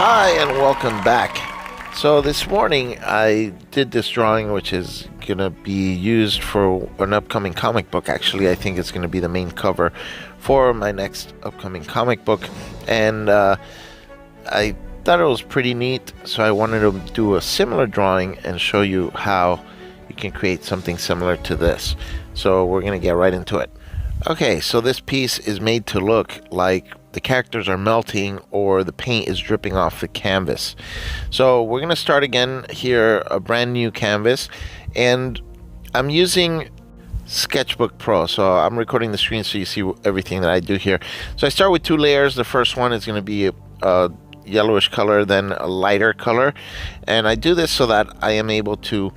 Hi and welcome back. So this morning I did this drawing which is gonna be used for an upcoming comic book. Actually, I think it's gonna be the main cover for my next upcoming comic book, and I thought it was pretty neat, so I wanted to do a similar drawing and show you how you can create something similar to this. So we're gonna get right into it. Okay, so this piece is made to look like the characters are melting or the paint is dripping off the canvas. So we're gonna start again here, a brand new canvas, and I'm using Sketchbook Pro. So I'm recording the screen so you see everything that I do here. So I start with two layers. The first one is gonna be a yellowish color, then a lighter color, and I do this so that I am able to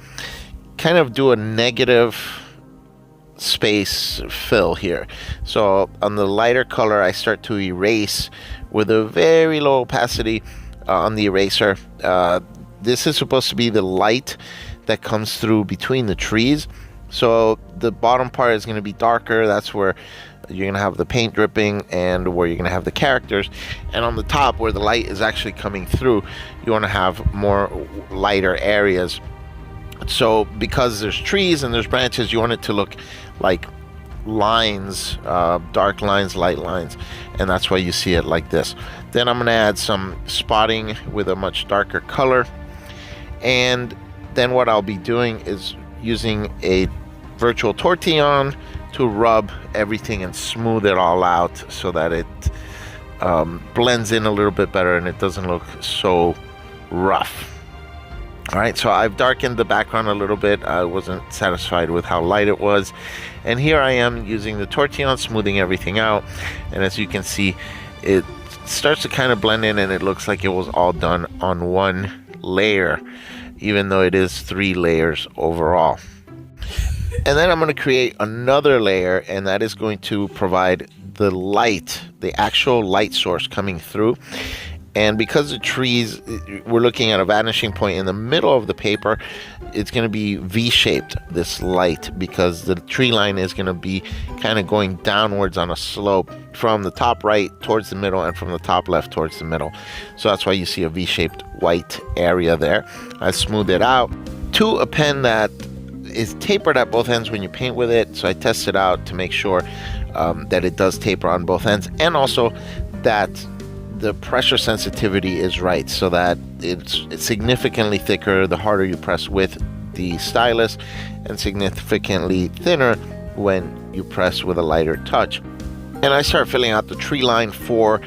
kind of do a negative space fill here. So on the lighter color I start to erase with a very low opacity on the eraser. This is supposed to be the light that comes through between the trees, so the bottom part is going to be darker. That's where you're going to have the paint dripping and where you're going to have the characters, and on the top where the light is actually coming through, you want to have more lighter areas. So because there's trees and there's branches, you want it to look like lines, dark lines, light lines, and that's why you see it like this. Then I'm going to add some spotting with a much darker color, and then what I'll be doing is using a virtual tortillon to rub everything and smooth it all out so that it blends in a little bit better and it doesn't look so rough. Alright, so I've darkened the background a little bit. I wasn't satisfied with how light it was, and here I am using the tortillon, smoothing everything out, and as you can see, it starts to kind of blend in and it looks like it was all done on one layer, even though it is 3 layers overall. And then I'm going to create another layer, and that is going to provide the light, the actual light source coming through. And because the trees, we're looking at a vanishing point in the middle of the paper, it's going to be V-shaped, this light, because the tree line is going to be kind of going downwards on a slope from the top right towards the middle and from the top left towards the middle. So that's why you see a V-shaped white area there. I smooth it out to a pen that is tapered at both ends when you paint with it. So I test it out to make sure that it does taper on both ends, and also that the pressure sensitivity is right, so that it's significantly thicker the harder you press with the stylus, and significantly thinner when you press with a lighter touch. And I start filling out the tree line for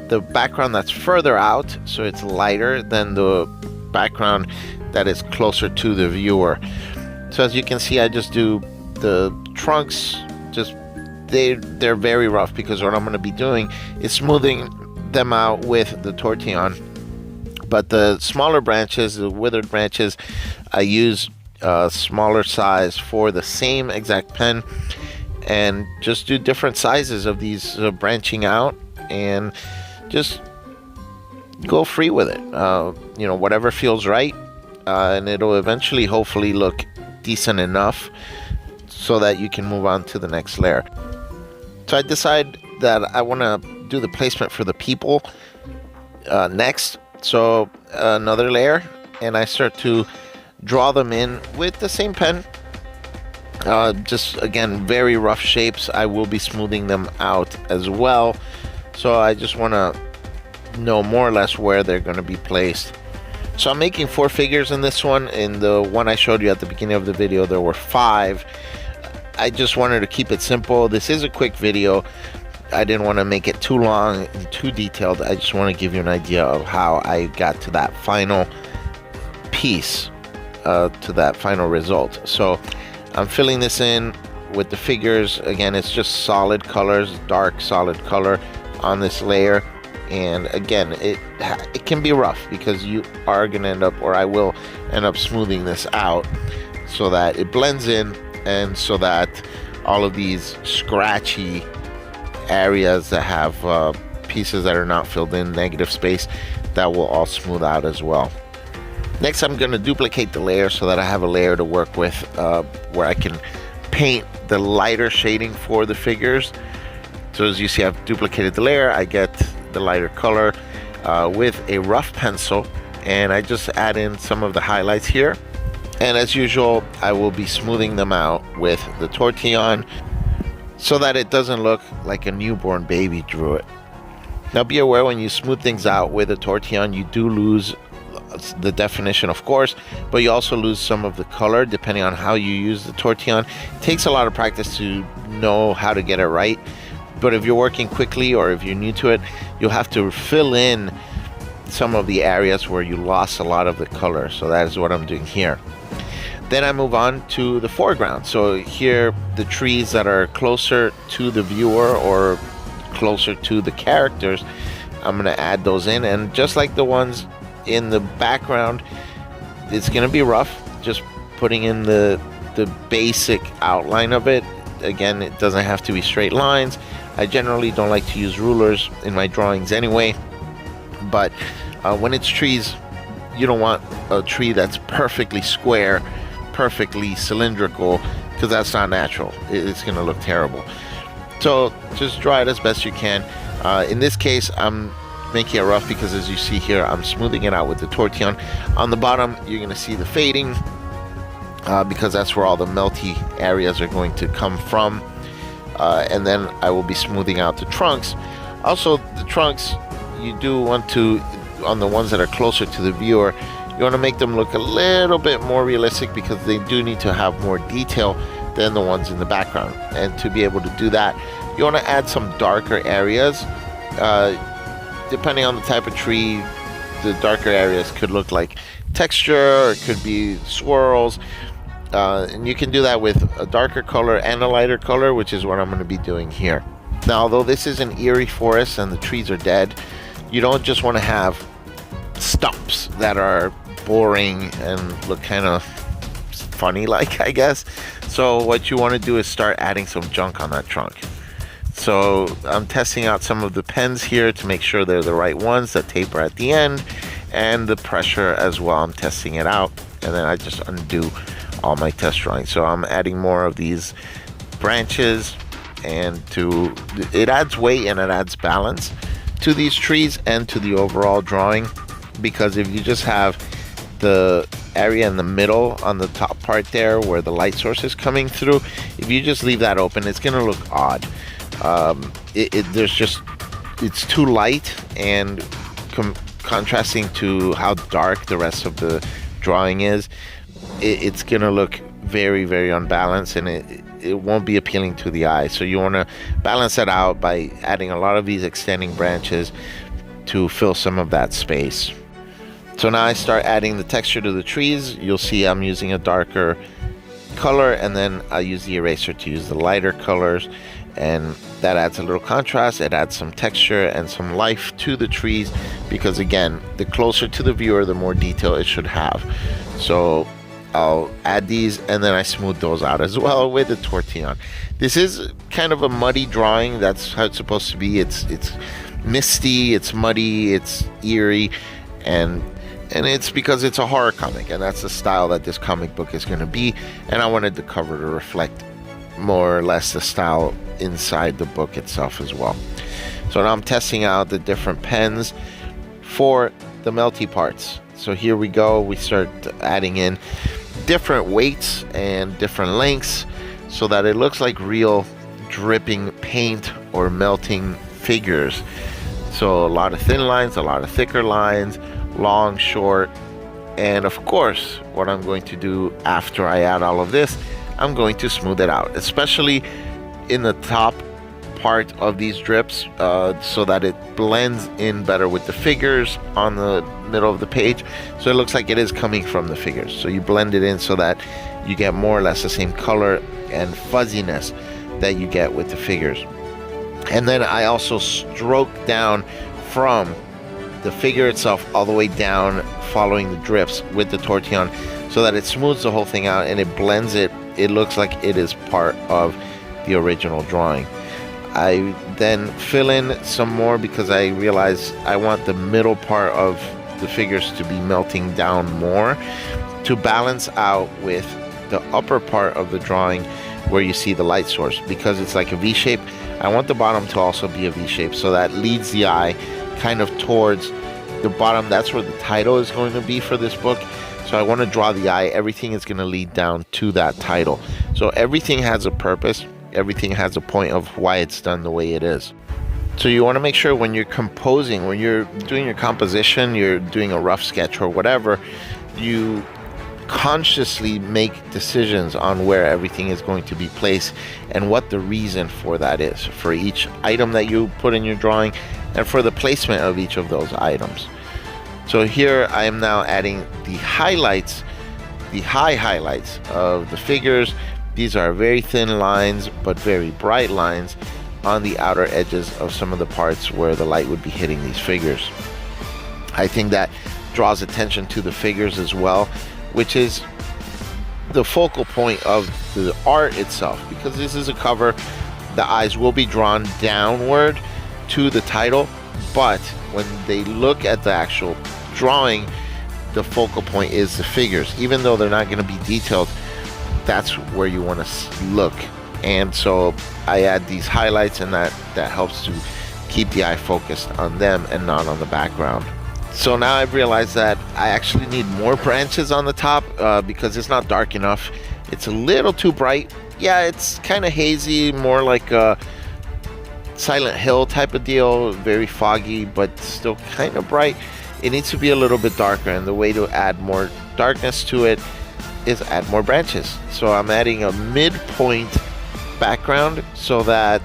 the background that's further out, so it's lighter than the background that is closer to the viewer. So as you can see, I just do the trunks, just they're very rough, because what I'm going to be doing is smoothing them out with the tortillon. But the smaller branches, the withered branches, I use a smaller size for the same exact pen, and just do different sizes of these branching out, and just go free with it. You know, whatever feels right, and it'll eventually hopefully look decent enough so that you can move on to the next layer. So I decide that I want to do the placement for the people next. So another layer, and I start to draw them in with the same pen. Just again, very rough shapes. I will be smoothing them out as well, so I just want to know more or less where they're going to be placed. So I'm making 4 figures in this one. In the one I showed you at the beginning of the video, there were 5. I just wanted to keep it simple. This is a quick video. I didn't want to make it too long and too detailed. I just want to give you an idea of how I got to that final piece, to that final result. So I'm filling this in with the figures. Again, it's just solid colors, dark solid color on this layer. And again, it can be rough, because you are going to end up, or I will end up, smoothing this out so that it blends in, and so that all of these scratchy areas that have pieces that are not filled in, negative space, that will all smooth out as well. Next, I'm going to duplicate the layer so that I have a layer to work with, where I can paint the lighter shading for the figures. So as you see, I've duplicated the layer. I get the lighter color. with a rough pencil, and I just add in some of the highlights here. And as usual, I will be smoothing them out with the tortillon so that it doesn't look like a newborn baby drew it. Now be aware, when you smooth things out with a tortillon, you do lose the definition, of course, but you also lose some of the color depending on how you use the tortillon. It takes a lot of practice to know how to get it right, but if you're working quickly or if you're new to it, you'll have to fill in some of the areas where you lost a lot of the color. So that is what I'm doing here. Then I move on to the foreground. So here, the trees that are closer to the viewer or closer to the characters, I'm going to add those in. And just like the ones in the background, it's going to be rough, just putting in the basic outline of it. Again, it doesn't have to be straight lines. I generally don't like to use rulers in my drawings anyway, but when it's trees, you don't want a tree that's perfectly square, perfectly cylindrical, because that's not natural. It's going to look terrible. So just draw it as best you can. In this case, I'm making it rough because, as you see here, I'm smoothing it out with the tortillon. On the bottom, you're going to see the fading because that's where all the melty areas are going to come from. And then I will be smoothing out the trunks. Also, the trunks, you do want to, on the ones that are closer to the viewer, you want to make them look a little bit more realistic because they do need to have more detail than the ones in the background. And to be able to do that, you want to add some darker areas. Depending on the type of tree, the darker areas could look like texture, or it could be swirls. And you can do that with a darker color and a lighter color, which is what I'm going to be doing here. Now, although this is an eerie forest and the trees are dead, you don't just want to have stumps that are boring and look kind of funny like, I guess. So what you want to do is start adding some junk on that trunk. So I'm testing out some of the pens here to make sure they're the right ones that taper at the end, and the pressure as well. I'm testing it out, and then I just undo all my test drawings. So I'm adding more of these branches, and it adds weight and it adds balance to these trees and to the overall drawing, because if you just have the area in the middle on the top part there where the light source is coming through, if you just leave that open, it's going to look odd. It's too light, and contrasting to how dark the rest of the drawing is, it's going to look very, very unbalanced, and it won't be appealing to the eye. So you want to balance that out by adding a lot of these extending branches to fill some of that space. So now I start adding the texture to the trees. You'll see I'm using a darker color, and then I use the eraser to use the lighter colors, and that adds a little contrast. It adds some texture and some life to the trees, because again, the closer to the viewer, the more detail it should have. So I'll add these, and then I smooth those out as well with the tortillon. This is kind of a muddy drawing. That's how it's supposed to be. It's misty, it's muddy, it's eerie, and it's because it's a horror comic, and that's the style that this comic book is going to be. And I wanted the cover to reflect more or less the style inside the book itself as well. So now I'm testing out the different pens for the melty parts. So here we go. We start adding in different weights and different lengths so that it looks like real dripping paint or melting figures. So a lot of thin lines, a lot of thicker lines, long, short, and of course, what I'm going to do after I add all of this, I'm going to smooth it out, especially in the top part of these drips, so that it blends in better with the figures on the middle of the page, so it looks like it is coming from the figures. So you blend it in so that you get more or less the same color and fuzziness that you get with the figures. And then I also stroke down from the figure itself all the way down, following the drips with the tortillon, so that it smooths the whole thing out and it blends it. It looks like it is part of the original drawing. I then fill in some more because I realize I want the middle part of the figures to be melting down more, to balance out with the upper part of the drawing where you see the light source. Because it's like a V shape, I want the bottom to also be a V shape, so that leads the eye kind of towards the bottom, that's where the title is going to be for this book. So I want to draw the eye. Everything is going to lead down to that title. So everything has a purpose. Everything has a point of why it's done the way it is. So you want to make sure when you're composing, when you're doing your composition, you're doing a rough sketch or whatever, you consciously make decisions on where everything is going to be placed and what the reason for that is, for each item that you put in your drawing and for the placement of each of those items. So here I am now adding the highlights, the high highlights of the figures. These are very thin lines but very bright lines on the outer edges of some of the parts where the light would be hitting these figures. I think that draws attention to the figures as well, which is the focal point of the art itself. Because this is a cover, the eyes will be drawn downward to the title, but when they look at the actual drawing, the focal point is the figures. Even though they're not going to be detailed, that's where you want to look. And so I add these highlights, and that helps to keep the eye focused on them and not on the background. So now I've realized that I actually need more branches on the top because it's not dark enough. It's a little too bright. Yeah, it's kind of hazy, more like a Silent Hill type of deal, very foggy, but still kind of bright. It needs to be a little bit darker, and the way to add more darkness to it is add more branches. So I'm adding a midpoint background so that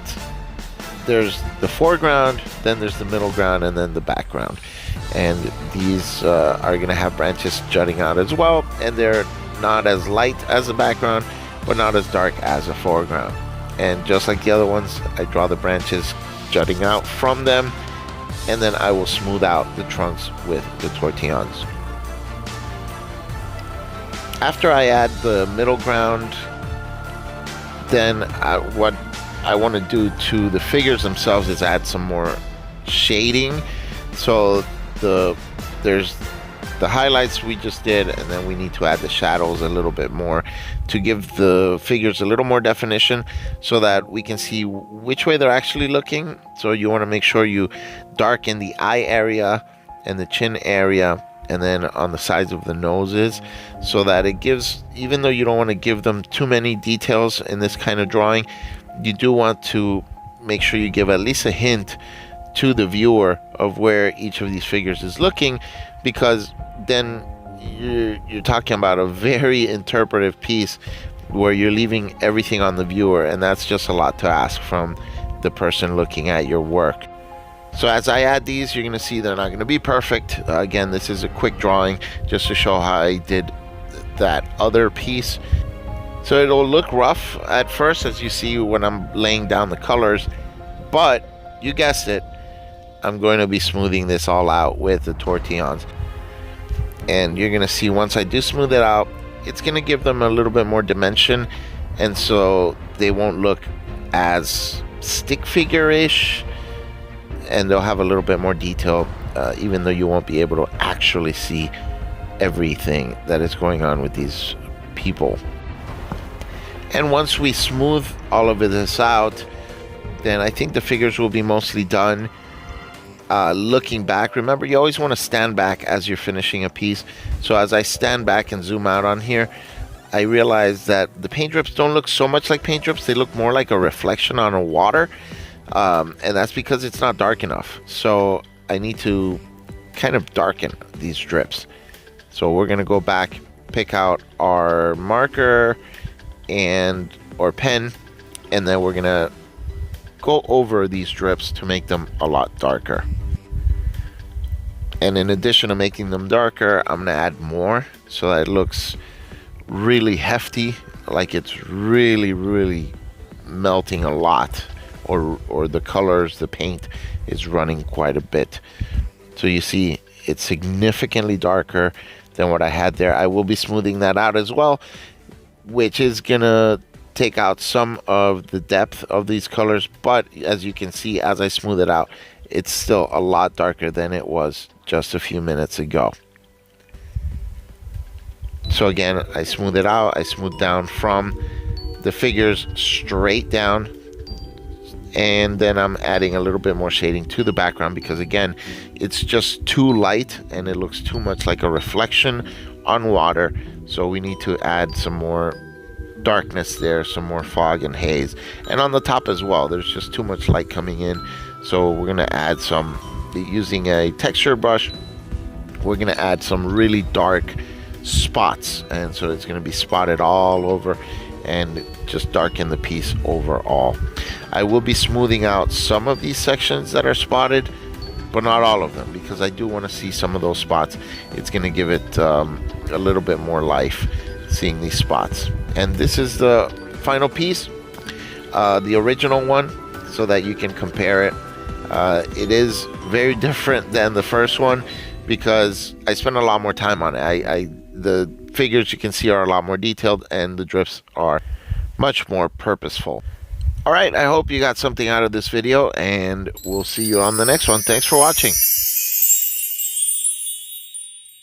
there's the foreground, then there's the middle ground, and then the background. And these are going to have branches jutting out as well, and they're not as light as the background but not as dark as the foreground. And just like the other ones, I draw the branches jutting out from them, and then I will smooth out the trunks with the tortillons. After I add the middle ground, then what I want to do to the figures themselves is add some more shading. So there's the highlights we just did, and then we need to add the shadows a little bit more to give the figures a little more definition so that we can see which way they're actually looking. So you want to make sure you darken the eye area and the chin area, and then on the sides of the noses, so that it gives, even though you don't want to give them too many details in this kind of drawing, you do want to make sure you give at least a hint to the viewer of where each of these figures is looking, because then you're talking about a very interpretive piece where you're leaving everything on the viewer, and that's just a lot to ask from the person looking at your work. So as I add these, you're going to see they're not going to be perfect. Again, this is a quick drawing just to show how I did that other piece. So it'll look rough at first, as you see when I'm laying down the colors, but you guessed it, I'm going to be smoothing this all out with the tortillons. And you're going to see once I do smooth it out, it's going to give them a little bit more dimension, and so they won't look as stick figure-ish, and they'll have a little bit more detail, even though you won't be able to actually see everything that is going on with these people. And once we smooth all of this out, then I think the figures will be mostly done. Looking back, remember, you always want to stand back as you're finishing a piece. So as I stand back and zoom out on here, I realize that the paint drips don't look so much like paint drips. They look more like a reflection on a water. And that's because it's not dark enough. So I need to kind of darken these drips. So we're going to go back, pick out our marker or pen, and then we're going to go over these drips to make them a lot darker. And in addition to making them darker, I'm going to add more so that it looks really hefty, like it's really melting a lot, or the colors, the paint is running quite a bit. So you see it's significantly darker than what I had there. I will be smoothing that out as well, which is gonna take out some of the depth of these colors, but as you can see, as I smooth it out, it's still a lot darker than it was just a few minutes ago. So again, I smooth it out. I smooth down from the figures straight down And then I'm adding a little bit more shading to the background because again, it's just too light and it looks too much like a reflection on water. So we need to add some more darkness there, some more fog and haze. And on the top as well, there's just too much light coming in. So we're gonna add some, using a texture brush, we're gonna add some really dark spots. And so it's gonna be spotted all over and just darken the piece overall. I will be smoothing out some of these sections that are spotted, but not all of them, because I do want to see some of those spots. It's going to give it a little bit more life, seeing these spots. And this is the final piece, the original one, so that you can compare it. It is very different than the first one because I spent a lot more time on it. The figures you can see are a lot more detailed and the drifts are much more purposeful. All right, I hope you got something out of this video and we'll see you on the next one. Thanks for watching.